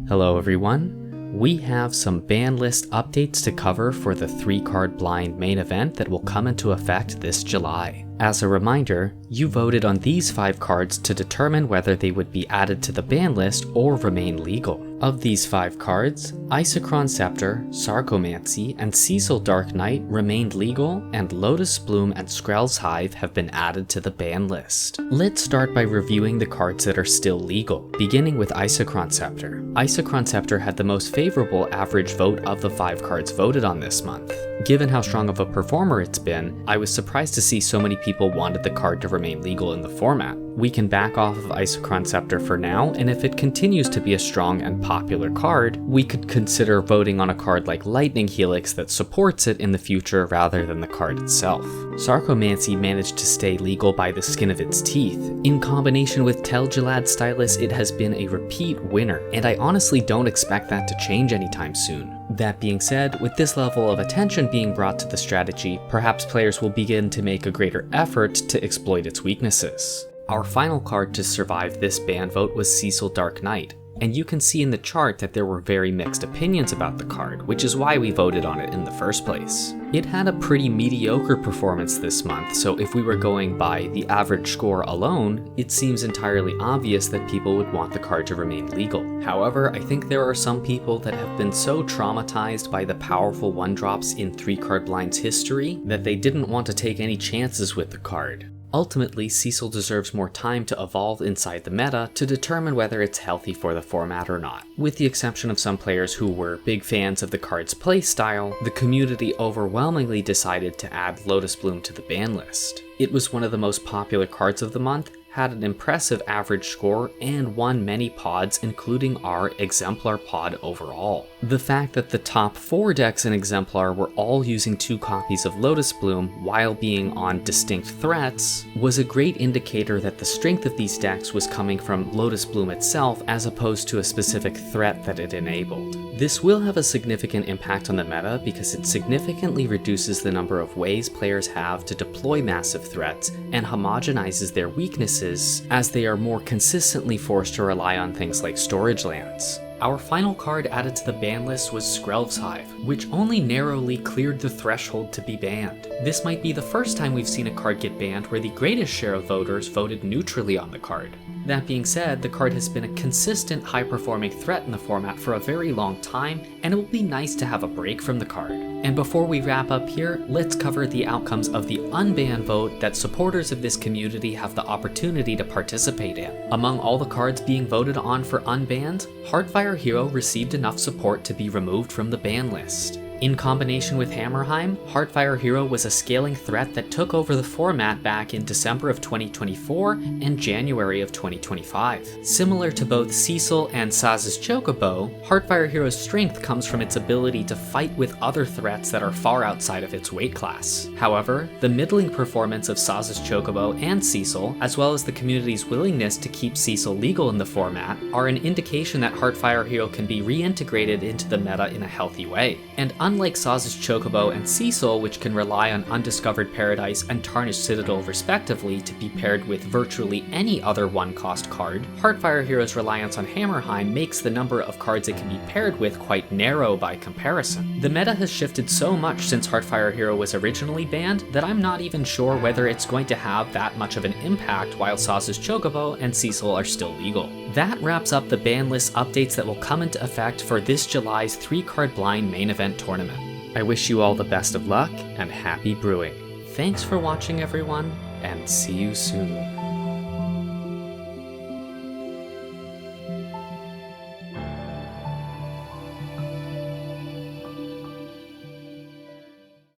Hello everyone, we have some ban list updates to cover for the 3-card blind main event that will come into effect this July. As a reminder, you voted on these 5 cards to determine whether they would be added to the ban list or remain legal. Of these 5 cards, Isochron Scepter, Sarcomancy, and Cecil Dark Knight remained legal, and Lotus Bloom and Skrell's Hive have been added to the ban list. Let's start by reviewing the cards that are still legal, beginning with Isochron Scepter. Isochron Scepter had the most favorable average vote of the 5 cards voted on this month. Given how strong of a performer it's been, I was surprised to see so many people wanted the card to remain legal in the format. We can back off of Isochron Scepter for now, and if it continues to be a strong and popular card, we could consider voting on a card like Lightning Helix that supports it in the future rather than the card itself. Sarcomancy managed to stay legal by the skin of its teeth. In combination with Telgelad Stylus, it has been a repeat winner, and I honestly don't expect that to change anytime soon. That being said, with this level of attention being brought to the strategy, perhaps players will begin to make a greater effort to exploit its weaknesses. Our final card to survive this ban vote was Cecil Dark Knight, and you can see in the chart that there were very mixed opinions about the card, which is why we voted on it in the first place. It had a pretty mediocre performance this month, so if we were going by the average score alone, it seems entirely obvious that people would want the card to remain legal. However, I think there are some people that have been so traumatized by the powerful 1-drops in 3-card blind's history that they didn't want to take any chances with the card. Ultimately, Cecil deserves more time to evolve inside the meta to determine whether it's healthy for the format or not. With the exception of some players who were big fans of the card's playstyle, the community overwhelmingly decided to add Lotus Bloom to the ban list. It was one of the most popular cards of the month, had an impressive average score, and won many pods, including our Exemplar pod overall. The fact that the top 4 decks in Exemplar were all using 2 copies of Lotus Bloom while being on distinct threats was a great indicator that the strength of these decks was coming from Lotus Bloom itself as opposed to a specific threat that it enabled. This will have a significant impact on the meta because it significantly reduces the number of ways players have to deploy massive threats and homogenizes their weaknesses as they are more consistently forced to rely on things like storage lands. Our final card added to the ban list was Skrell's Hive, which only narrowly cleared the threshold to be banned. This might be the first time we've seen a card get banned where the greatest share of voters voted neutrally on the card. That being said, the card has been a consistent high-performing threat in the format for a very long time, and it will be nice to have a break from the card. And before we wrap up here, let's cover the outcomes of the unbanned vote that supporters of this community have the opportunity to participate in. Among all the cards being voted on for unbanned, Heartfire Hero received enough support to be removed from the ban list. In combination with Hammerheim, Heartfire Hero was a scaling threat that took over the format back in December of 2024 and January of 2025. Similar to both Cecil and Saz's Chocobo, Heartfire Hero's strength comes from its ability to fight with other threats that are far outside of its weight class. However, the middling performance of Saz's Chocobo and Cecil, as well as the community's willingness to keep Cecil legal in the format, are an indication that Heartfire Hero can be reintegrated into the meta in a healthy way. And unlike Saz's Chocobo and Cecil, which can rely on Undiscovered Paradise and Tarnished Citadel respectively to be paired with virtually any other 1-cost card, Heartfire Hero's reliance on Hammerheim makes the number of cards it can be paired with quite narrow by comparison. The meta has shifted so much since Heartfire Hero was originally banned that I'm not even sure whether it's going to have that much of an impact while Saz's Chocobo and Cecil are still legal. That wraps up the ban list updates that will come into effect for this July's 3-card blind main event tournament. I wish you all the best of luck and happy brewing. Thanks for watching everyone, and see you soon.